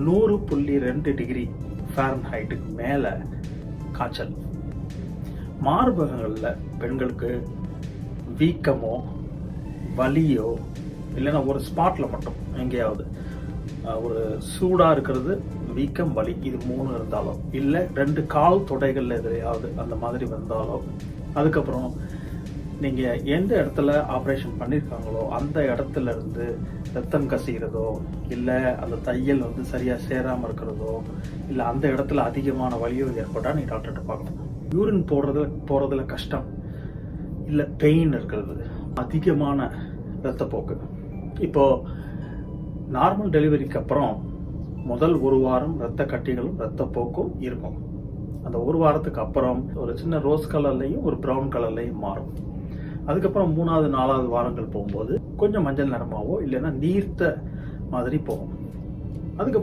100.2 degree ஃபாரன்ஹைட்டுக்கு மேலே காய்ச்சல். மார்பகங்களில் பெண்களுக்கு வீக்கமோ வலியோ இல்லைன்னா ஒரு ஸ்பாட்டில் மட்டும் எங்கேயாவது ஒரு சூடாக இருக்கிறது, வீக்கம், வலி, இது 3 இருந்தாலோ, இல்லை 2 கால் தொடைகளில் எதிரையாவது அந்த மாதிரி வந்தாலோ, அதுக்கப்புறம் நீங்கள் எந்த இடத்துல ஆப்ரேஷன் பண்ணியிருக்காங்களோ அந்த இடத்துல இருந்து ரத்தம் கசிகிறதோ, இல்லை அந்த தையல் சரியாக சேராமல் இருக்கிறதோ, இல்லை அந்த இடத்துல அதிகமான வலியோ ஏற்பட்டால் நீங்கள் டாக்டர்கிட்ட பார்க்கணும். யூரின் போகிறதுல கஷ்டம், இல்லை பெயின் இருக்கிறது, அதிகமான இரத்தப்போக்கு. இப்போது நார்மல் டெலிவரிக்கு அப்புறம் முதல் 1 வாரம் இரத்த கட்டிகளும் இரத்தப்போக்கும் இருக்கும். அந்த 1 வாரத்துக்கு அப்புறம் ஒரு சின்ன ரோஸ் கலர்லையும் ஒரு ப்ரௌன் கலர்லையும் மாறும். அதுக்கப்புறம் 3வது 4வது வாரங்கள் போகும்போது கொஞ்சம் மஞ்சள் நிறமாவோ இல்லைன்னா நீர்த்த மாதிரி போகும். அதுக்கப்புறம்